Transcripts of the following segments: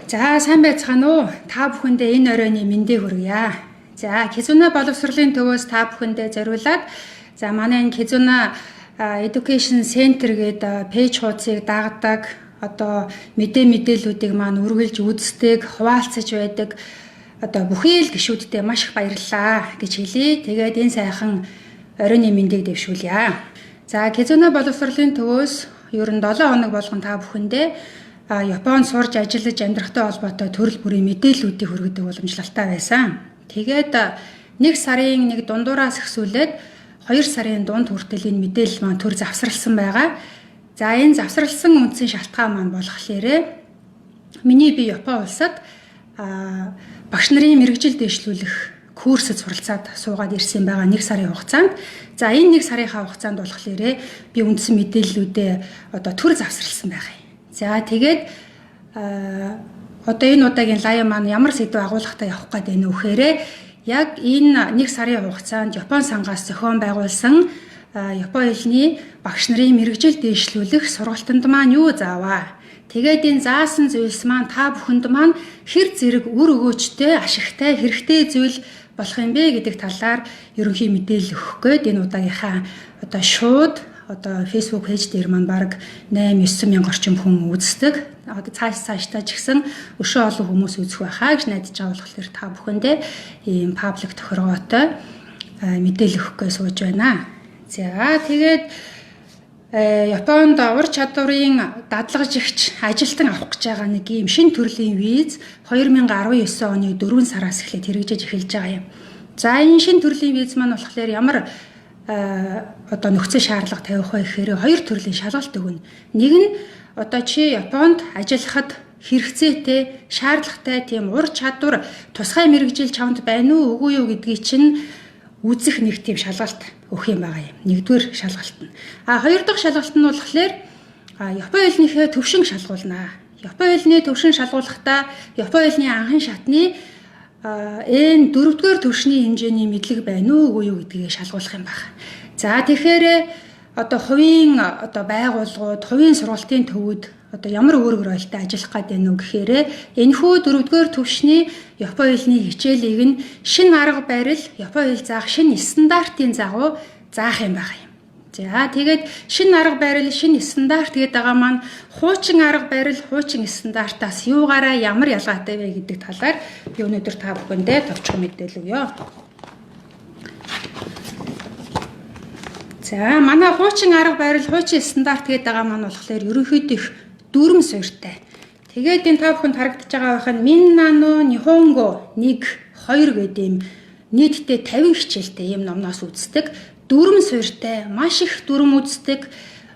За сайн байцгаана уу? Та бүхэндээ энэ оройны мэндийг хүргье. За Кизуна боловсролын төвөөс та бүхэндээ зориулаад манай энэ Кизуна Education Center гэдэг пэйж хуудсыг дагдаг, мэдээллүүдийг маань үргэлж үздэг, хуваалцаж байдаг бүхий л гишүүдтэй маш их баярлалаа гэж хэлье. Тэгээд энэ сайхан оройны мэндийг дэвшүүлье. За Кизуна боловсролын төвөөс ер нь 7 хоног болгон та бүхэндээ Японд сурж ажиллаж амьдрахтай холбоотой төрөл бүрийн мэдээллүүдийг хүргэдэг уламжлалтай байсан. Тэгээд 1 сарын 1 дундуураас эхсүүлээд 2 сарын дунд хүртэл энэ мэдээлэл маань төр завсралсан байгаа. За энэ завсралсан үндсэн шалтгаан маань болохоор миний би Япон улсад багш нарын мэргэжил дэвшлүүлэх курсэд суралцаад суугаад ирсэн байгаа 1 сарын хугацаанд. За энэ 1 сарынхаа хугацаанд болохоор би үндсэн мэдээллүүдээ төр завсралсан байгаа. За тэгээд энэ удаагийн лайв маань ямар сэдв агуулгатай явах гээд байна вэ гэхээр яг энэ 1 сарын хугацаанд Япон сангаас зохион байгуулсан Япон хэлний багш нарын мэргэжил дэвшлүүлэх сургалтанд маань юу зааваа? Тэгээд энэ заасан зүйлс маань та бүхэнд маань хэр зэрэг үр өгөөжтэй, ашигтай, хэрэгтэй зүйл болох юм бэ гэдэг талаар ерөнхий мэдээлэл өгөх гээд энэ удаагийнхаа шууд Facebook пэйж дээр маань баг 8-9 мянга орчим хүн үздэг. Цаашдаа ч гэсэн өшөө олон хүмүүс үзэх байхаа гэж найдаж байгаа болохоор та бүхэндээ ийм паблик тохиргоотой мэдээлэл өгөхгүйс сууж байна. За тэгээд Японд ур чадварын дадлагжигч ажилтан авах гэж байгаа нэг ийм шинэ төрлийн виз 2019 оны 4 сараас эхлээд хэрэгжиж эхэлж байгаа юм. За энэ шинэ төрлийн виз маань болохоор ямар нөхцөл шаардлага тавих вэ гэхээр 2 төрлийн шалгалт өгнө. Нэг нь чи Японд ажиллахад хэрэгцээтэй, шаардлагатай тийм ур чадвар тусгай мэргэжил чамд байна уу, үгүй юу гэдгийг чинь үзэх нэг тийм шалгалт өгөх юм байгаа юм. Нэгдүгээр шалгалт нь. Хоёр дахь шалгалт нь болохоор Япон хэлнийхээ төвшин шалгуулнаа. Япон хэлний төвшин шалгуулахдаа Япон хэлний анхан шатны энэ 4-р түвшний хэмжээний мэдлэг байна уу үгүй юу гэдгийг шалгуулах юм байна. За тэгэхээр хувийн байгууллагууд, хувийн сургалтын төвүүд ямар үүрэг роолтой ажиллах гээд байна уу гэхээр энэхүү 4-р түвшний Япон хэлний хичээлийг нь шинэ арга барил, Япон хэл заах шинэ стандартын дагуу заах юм байна. За тэгээд шинэ арга барил, шинэ стандарт гэдэг байгаа маань хуучин арга барил, хуучин стандартаас юугаараа ямар ялгаатай вэ гэдэг талаар би өнөөдөр та бүхэндээ товчхон мэдээлэл өгье. За манай хуучин арга барил, хуучин стандарт гэдэг байгаа маань болохоор ерөнхийдөө их дүрм суурьтай. Тэгээд энэ та бүхэнд харагдаж байгаа байх нь Миннано Нихонго 1 2 гэдэг юм нийтдээ 50 хичээлтэй юм номноос үздэг. Дүрм суурьтай, маш их дүрм үздэг,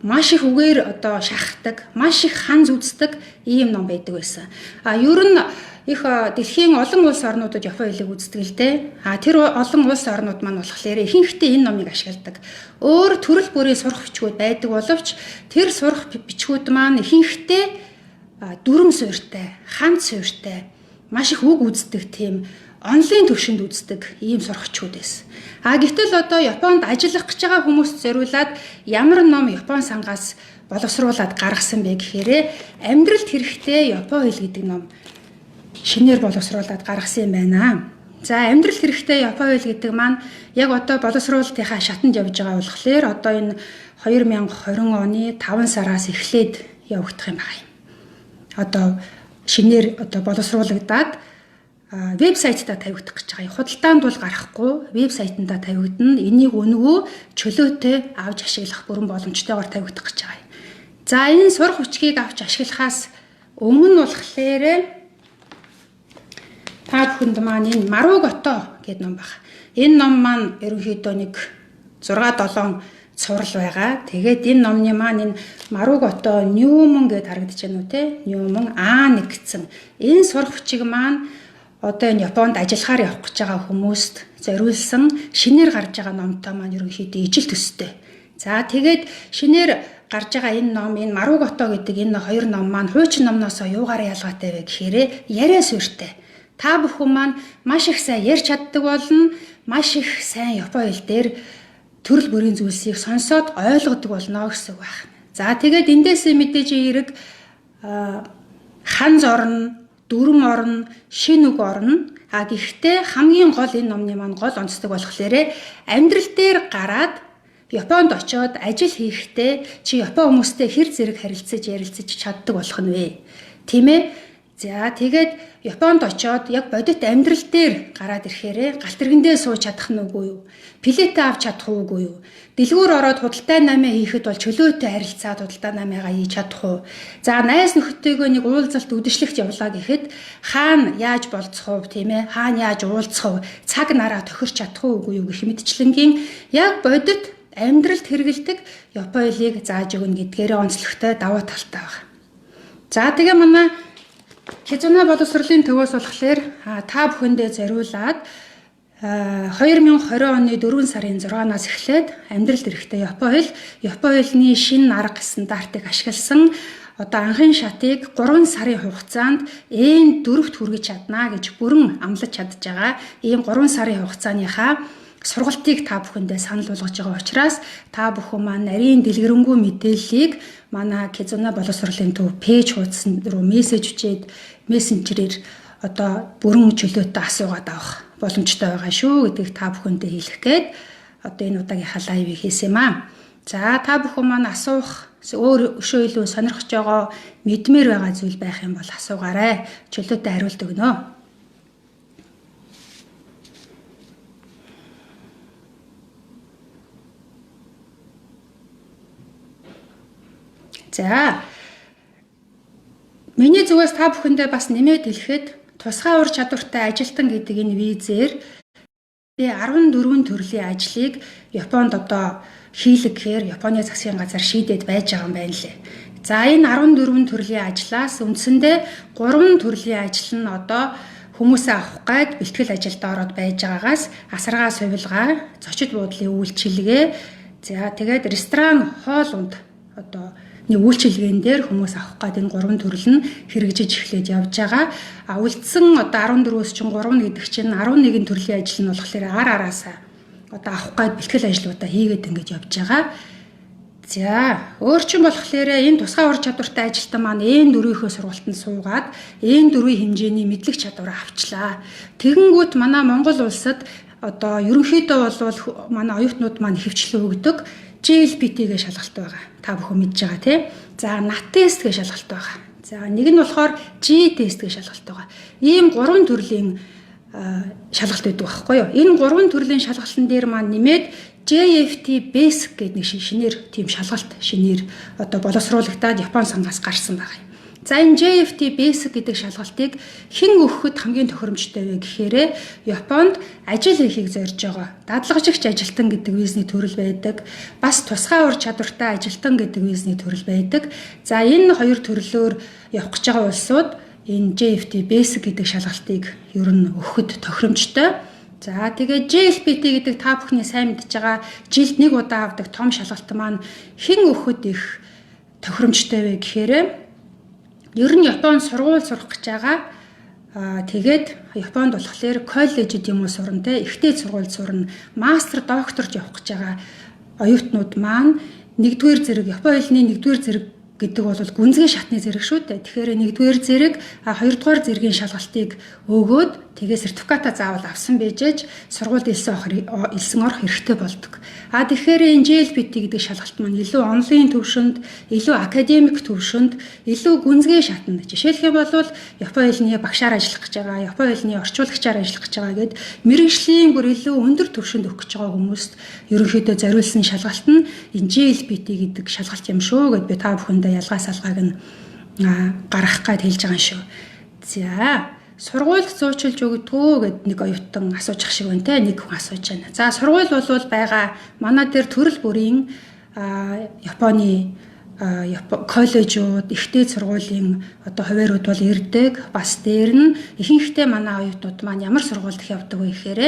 маш их үгээр шахдаг, маш их ханз үздэг ийм ном байдаг байсан. Ер нь их дэлхийн олон улс орнуудад Япон хэлийг үздэг л дээ. Тэр олон улс орнууд маань болохоор ихэнхдээ энэ номыг ашигладаг. Өөр төрөл бүрийн сурах бичгүүд байдаг боловч тэр сурах бичгүүд маань ихэнхдээ дүрм суурьтай, ханз суурьтай, маш их үг үздэг тийм онлайн төвшөнд үздэг ийм сурагчид байсан. Гэтэл Японд ажиллах гэж байгаа хүмүүст зориулаад ямар ном Япон сангаас боловсруулад гаргасан бэ гэхээр амьдралд хэрэгтэй Япон хэл гэдэг ном шинээр боловсруулад гаргасан юм байна. За амьдралд хэрэгтэй Япон хэл гэдэг маань яг боловсруулалтынхаа шатанд явж байгаа болохоор энэ 2020 оны 5 сараас эхлээд явагдах юм байна. Шинээр боловсруулагдаад вебсайтаа тавигдах гэж байгаа. Худалдаанд бол гарахгүй, вебсайтанда тавигдана. Энийг өнгөө чөлөөтэй авч ашиглах бүрэн боломжтойгоор тавигдах гэж байгаа. За энэ сурах хүчгийг авч ашиглахаас өмнө болохоор та бүхэнд маань энэ Маруугото гэдэг ном байна. Энэ ном маань ерөнхийдөө нэг 6-7 цуврал байгаа. Тэгээд энэ номны маань энэ Маруугото Ньюмон гэдээ харагдаж байна уу те? Ньюмон А1 гэсэн. Энэ сурах хүчийг маань энэ Японд ажиллахаар явах гэж байгаа хүмүүст зориулсан шинээр гарч байгаа номтой маань ерөнхийдөө ижил төстэй. За тэгээд шинээр гарч байгаа энэ ном, энэ Маруугото гэдэг энэ 2 ном маань хуучин номноос юугаараа ялгаатай вэ гэхээр яриа суурьтай. Та бүхэн маань маш их сайн ярьж чаддаг болно, маш их сайн Япон хэл дээр төрөл бүрийн зүйлсийг сонсоод ойлгодог болно гэсэн үг байна. За тэгээд эндээс мэдээж хэрэг ханз орно, дүрм орно, шин үг орно. А гэхдээ хамгийн гол энэ номны маань гол онцлог болохоор амьдрал дээр гараад Японд очиод ажил хийхдээ чи Япон хүмүүстэй хэр зэрэг ярилцаж чаддаг болох нь вэ? Тийм ээ. За тэгээд Японд очиод яг бодит амьдрал дээр гараад ирэхээр галт тэргэндээ сууж чадах нь үгүй юу? Плетээ авч чадах уугүй юу? Дэлгүүр ороод худалдаа намаа хийхэд бол чөлөөтэй харилцаад худалдаа намаагаа хийж чадах уу? За найз нөхдөйгөө нэг уулзалт үдэшлэгт явлаа гэхэд хаана яаж болцох вэ, тийм ээ? Хаана яаж уулзах вэ? Цаг нараа тохирч чадах уугүй юу гэх мэтчлэнгийн яг бодит амьдралд хэрэгэлдэг Япон хэлийг зааж өгнө гэдгээрээ онцлогтой давуу талтай байна. За тэгээ манай Кизуна боловсролын төвөөс болохоор та бүхэндээ зориулаад 2020 оны 4 сарын 6-наас эхлээд амьдралд эрэхтэй Япон хэлний шинэ арга стандартыг ашигласан анхын шатыг 3 сарын хугацаанд N4-т хүргэж чадна гэж бүрэн амлаж чадж байгаа. Ийм 3 сарын хугацааныхаа сургалтыг та бүхэндээ санал болгож байгаа учраас та бүхэн маань нарийн дэлгэрэнгүй мэдээллийг манай Кизуна боловсролын төв пэйж хуудас руу мессеж өчээд мессенжерээр бүрэн чөлөөтэй асуугаад авах боломжтой байгаа шүү гэдгийг та бүхэндээ хэлэх гээд энэ удаагийнхаа лайвыг хийсэн юм аа. За та бүхэн маань асуух өөр өшөө илүү сонирхож байгаа мэдмээр байгаа зүйл байх юм бол асуугаарай. Чөлөөтэй хариулт өгнө. За миний зүгээс та бүхэндээ бас нэмээд хэлэхэд тусгай ур чадвартай ажилтан гэдэг энэ визээр 14 төрлийн ажлыг Японд хийлгэхээр Японы засгийн газар шийдээд байж байгаа юм байна лээ. За энэ 14 төрлийн ажлаас үндсэндээ 3 төрлийн ажил нь хүмүүсээ авах гээд бэлтгэл ажилд ороод байж байгаагаас асаргаа сувилгаа, зочид буудлын үйлчилгээ, за тэгээд ресторан, хоол унд нэг үйлчилгээн дээр хүмүүс авах гээд энэ 3 төрөл нь хэрэгжиж эхлээд явж байгаа. Үлдсэн 14-өөс чинь 3 гэдэг чинь 11 төрлийн ажил нь болохоор араасаа авах гээд бэлтгэл ажлуудаа хийгээд ингэж явж байгаа. За өөр чинь болохоор энэ тусгай ур чадвартай ажилтан маань N4-ийнхөө сургалтанд суугаад N4-ийн хэмжээний мэдлэг чадвараа авчлаа. Тэгэнгүүт манай Монгол улсад ерөнхийдөө бол манай оюутнууд маань хөвчлөө өгдөг JLPT-гээ шалгалт байгаа. Та бүхэн мэдж байгаа тийм. За NAT тест-гээ шалгалт байгаа. За нэг нь болохоор G тест-гээ шалгалт байгаа. Ийм 3 төрлийн шалгалт байдаг байхгүй юу? Энэ 3 төрлийн шалгалтын дээр маань нэмээд JFT Basic гэдэг нэг шинээр тийм шалгалт боловсруулагдаад Япон сангаас гарсан байгаа юм. За энэ JFT Basic гэдэг шалгалтыг хэн өгөхөд хамгийн тохиромжтой вэ гэхээр Японд ажил хийхийг зорж байгаа дадлагжигч ажилтан гэдэг визний төрөл байдаг. Бас тусгай ур чадвартай ажилтан гэдэг визний төрөл байдаг. За энэ хоёр төрлөөр явах гэж байгаа улсууд энэ JFT Basic гэдэг шалгалтыг ер нь өгөхөд тохиромжтой. За тэгээд JLPT гэдэг та бүхний сайн мэдж байгаа жилд нэг удаа авдаг том шалгалт маань хэн өгөхөд их тохиромжтой вэ гэхээр ер нь Японд сургууль сурах гэж байгаа. Тэгээд Японд болохоор коллежид юм уу сурна те ихтэй сургуульд сурна. Мастер, докторч явах гэж байгаа оюутнууд маань нэгдүгээр зэрэг Япон хэлний нэгдүгээр зэрэг гэдэг бол гүнзгий шатны зэрэг шүү дээ. Тэгэхээр нэгдүгээр зэрэг, хоёрдугаар зэргийн шалгалтыг өгөөд тэгээ сертификатаа заавал авсан байжээж сургуульд элсэн орох хэрэгтэй болдог. Тэгэхээр энэ JLPT гэдэг шалгалт маань илүү онлайн төвшөнд, илүү академик төвшөнд, илүү гүнзгий шатнд. Жишээлх юм бол Япон хэлний багшаар ажиллах гэж байгаа, Япон хэлний орчуулагчаар ажиллах гэж байгаа гэд мэргэжлийн бүр илүү өндөр төвшөнд өгөх гэж байгаа хүмүүст ерөнхийдөө зориулсан шалгалт нь энэ JLPT гэдэг шалгалт юм шүү гэд би та бүхэндээ ялгаа салгааг нь гаргах гээд хэлж байгаа юм шүү. За сургуульд зуучилж өгдөгөө гэд нэг оюутан асуучих шиг байна те, нэг хүн асууж байна. За сургууль бол байгаа манай дээр төрөл бүрийн Японы коллежууд, ихтэй сургуулийн хуваарууд бол ирдэг. Бас дээр нь ихэнхдээ манай оюутнууд маань ямар сургуульд явдаг вэ гэхээр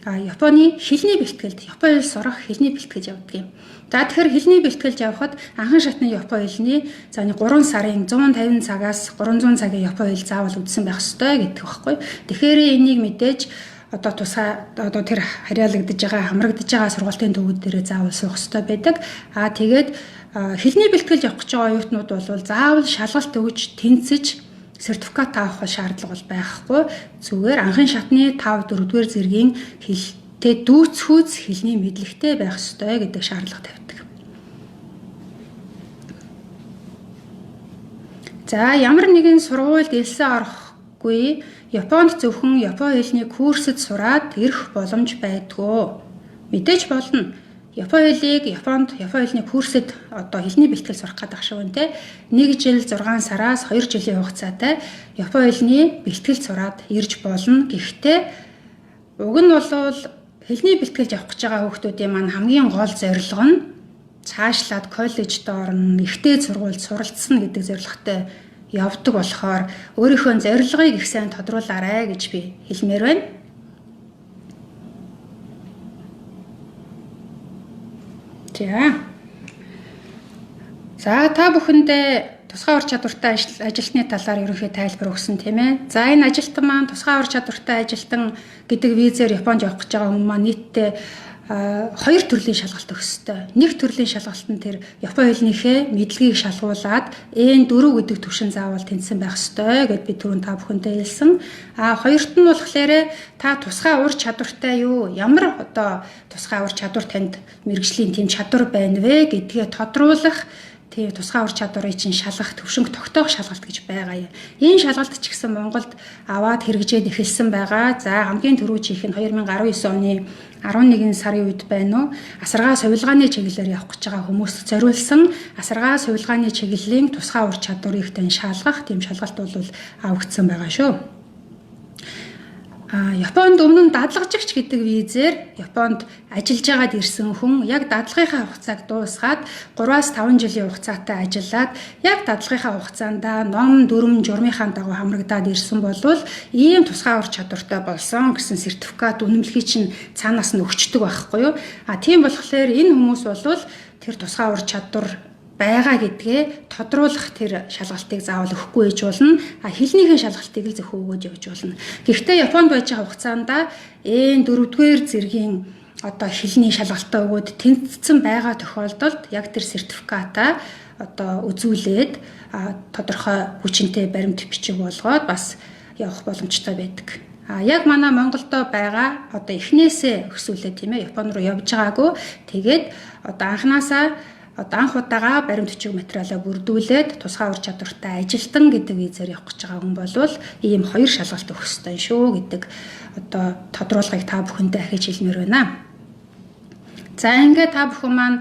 Японы хэлний бэлтгэлд, Япон хэл сурах хэлний бэлтгэж явдаг юм. За тэгэхээр хэлний бэлтгэлж явхад анхан шатны Япон хэлний 3 сарын 150 цагаас 300 цагийн Япон хэл заавал үдсэн байх ёстой гэдэг байхгүй. Тэгэхээр энийг мэдээж тэр харьяалагдж байгаа, хамрагдж байгаа сургалтын төвүүд дээр заавал суух ёстой байдаг. Тэгээд хэлний бэлтгэлж явах гэж байгаа оюутнууд бол заавал шалгалт өгж тэнцэж сертификат авах шаардлага бол байхгүй. Зүгээр анхын шатны 5 4-р зэргийн хэлтэй дүүцхүүц хэлний мэдлэгтэй байх ёстой гэдэг шаардлага тавьдаг. За ямар нэгэн сургуульд элсэн орохгүй Японд зөвхөн Японы хэлний курсэд сураад ирэх боломж байдгүй. Мэдээж болно. Японы хэлийг Японы хэлний курсэд хэлний бэлтгэл сурах гэдэг шиг байна те. 1 жил 6 сараас 2 жилийн хугацаатай Японы хэлний бэлтгэл сураад ирж болно. Гэхдээ уг нь бол хэлний бэлтгэлд явах гэж байгаа хүүхдүүдийн маань хамгийн гол зорилго нь цаашлаад коллежд орно, ихтэй сургуульд суралцсан гэдэг зорилготой явдаг болохоор өөрийнхөө зорилгыг их сайн тодруулаарай гэж би хэлмээр байна. За та бүхэндээ тусгай ур чадвартай ажилтны талаар ерөнхий тайлбар өгсөн тийм ээ. За энэ ажилтан маань тусгай ур чадвартай ажилтан гэдэг визээр Японд явах гэж байгаа хүмүүс маань нийтдээ 2 төрлийн шалгалт өгөх ёстой. Нэг төрлийн шалгалт нь тэр Японы хэлнийхээ мэдлэгийг шалгуулад N4 гэдэг түвшин заавал тэнцсэн байх ёстой гэд би түрүүн та бүхэндээ хэлсэн. Хоёрт нь болохоор та тусгай ур чадвартай юу? Ямар тусгай ур чадвар танд мэргэжлийн тийм чадвар байна вэ гэдгээ тодруулах тийм тусгай ур чадварыг чинь шалгах төвшинг тогтоох шалгалт гэж байгаа юм. Энэ шалгалт ч гэсэн Монголд аваад хэрэгжээд эхэлсэн байгаа. За хамгийн түрүү жиэх нь 2019 оны 11 сарын үед байна уу? Асаргаа сувилгааны чиглэлээр явах гэж байгаа хүмүүст зориулсан асаргаа сувилгааны чиглэлийн тусгай ур чадварыг тань шалгах тийм шалгалт бол авагдсан байгаа шүү. Японд өмнө нь дадлагжигч гэдэг визээр Японд ажиллаж байгаад ирсэн хүн яг дадлагынхаа хугацааг дуусгаад 3-5 жилийн хугацаатай ажиллаад яг дадлагынхаа хугацаанд ном дүрм журмынхаа дагуу хамрагдаад ирсэн болвол ийм тусгай ур чадвартай болсон гэсэн сертификат үнэмлэхийг чинь цаанаас нь өгчдөг байхгүй юу? Тийм болохоор энэ хүмүүс болвол тэр тусгай ур чадвар байгаа гэдгээ тодруулах тэр шалгалтыг заавал өгөхгүй байж болно. Хэлнийхээ шалгалтыг л зөвхөн өгөөж явж болно. Гэхдээ Японд байж байгаа хугацаанд энэ 4-р зэргийн хэлний шалгалтаа өгөөд тэнцсэн байгаа тохиолдолд яг тэр сертификатаа үзүүлээд тодорхой хүчинтэй баримт бичиг болгоод бас явах боломжтой байдаг. Яг манай Монголд байгаа эхнээсээ өсвөлээ тийм ээ Японд руу явж байгаагүй. Тэгээд анх удаага баримт бичиг материалаа бүрдүүлээд тусгай ур чадвартай ажилтан гэдэг визээр явах гэж байгаа хүн болвол ийм 2 шалгалт өгөх ёстой шүү гэдэг тодруулгыг та бүхэндээ ахиж хэлмээр байна. За ингээд та бүхэн маань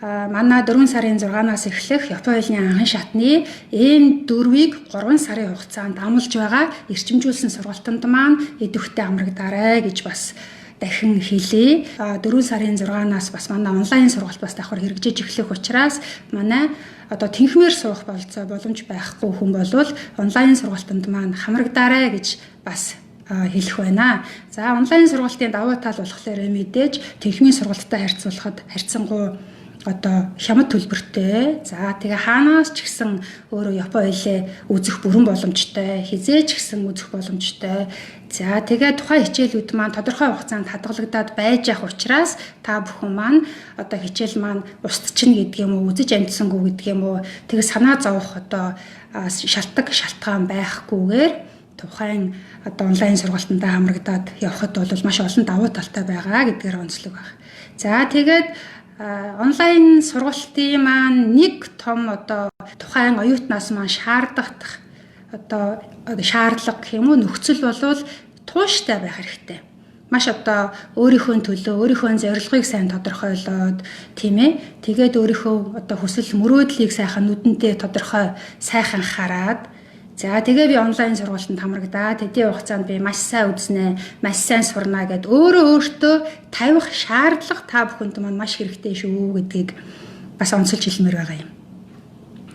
манай 4 сарын 6-наас эхлэх Японы хэлний анхан шатны N4-ийг 3 сарын хугацаанд амлаж байгаа эрчимжүүлсэн сургалтанд маань идэвхтэй амрагдаарай гэж бас дахин хэлье. 4 сарын 6-наас бас манай онлайн сургалт бас давхар хэрэгжиж эхлэх учраас манай тэнхмээр суух боломж байхгүй хүн болвол онлайн сургалтанд маань хамрагдаарай гэж бас хэлэх байна. За онлайн сургалтын давуу тал болохоор мэдээж тэнхмийн сургалттай харьцангуй хямд төлбөртэй. За тэгээ хаанаас ч гэсэн өөрөө Японы хэлээ үзэх бүрэн боломжтой, хизээч гэсэн үзэх боломжтой. За тэгээ тухайн хичээлүүд маань тодорхой хугацаанд хадгалагдаад байж явах учраас та бүхэн маань хичээл маань устчин гэдэг юм уу, үзэж амжсангүй гэдэг юм уу, тэгээ санаа зовох шалтгаан байхгүйгээр тухайн онлайн сургалтандаа хамрагдаад явхад бол маш олон давуу талтай байгаа гэдгээр онцлог байна. За тэгээд онлайн сургалтын маань нэг том тухайн оюутнаас маань шаардах шаардлага гэх юм уу нөхцөл болвол тууштай байх хэрэгтэй. Маш өөрийнхөө төлөө өөрийнхөө зорилгыг сайн тодорхойлоод тийм ээ тэгээд өөрийнхөө хүсэл мөрөөдлийг сайхан нүдэндээ тодорхой сайхан хараад за тэгээ би онлайн сургалтанд хамрагдаад хэдийн хугацаанд би маш сайн үзнэ, маш сайн сурна гэд өөртөө тавих шаардлага та бүхэнд маань маш хэрэгтэй шүү гэдгийг бас онцолж хэлмээр байгаа юм.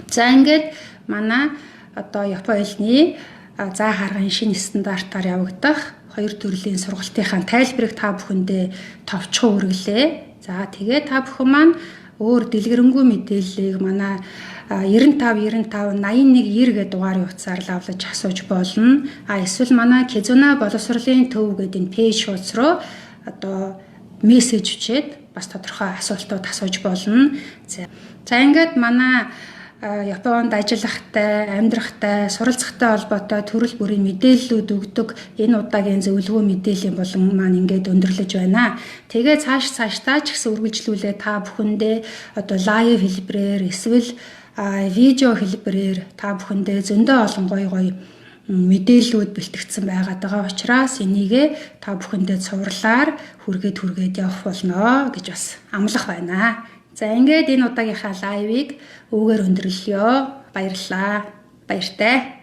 За ингээд манай Японы хэлний заа харгын шинэ стандартаар явагдах 2 төрлийн сургалтынхаа тайлбарыг та бүхэндээ товчхон үргэлээ. За тэгээ та бүхэн маань өөр дэлгэрэнгүй мэдээллийг манай 95 81 90 гэдэг дугаарын утсаар лавлаж асууж болно. Эсвэл манай Kizuna боловсролын төв гэдэг энэ пэйж хуудас руу мессеж бичээд бас тодорхой асуултууд асууж болно. За ингээд манай Японд ажиллахтай, амьдрахтай, суралцахтай холбоотой төрөл бүрийн мэдээллүүд өгдөг энэ удаагийн зөвлөгөө мэдээллийн болон маань ингээд өндөрлөж байна. Тэгээ цаашдаа ч гэсэн үргэлжлүүлээ та бүхэндээ одоо лайв хэлбэрээр эсвэл видео хэлбэрээр та бүхэндээ зөндөө олон гоё мэдээллүүд бэлтгэгдсэн байгаад байгаа учраас энийгээ та бүхэндээ цувралаар хүргээд явах болно гэж бас амлах байна. За ингээд энэ удаагийнхаа лайвыг өвгөр өндөрлөё. Баярлалаа. Баяртай.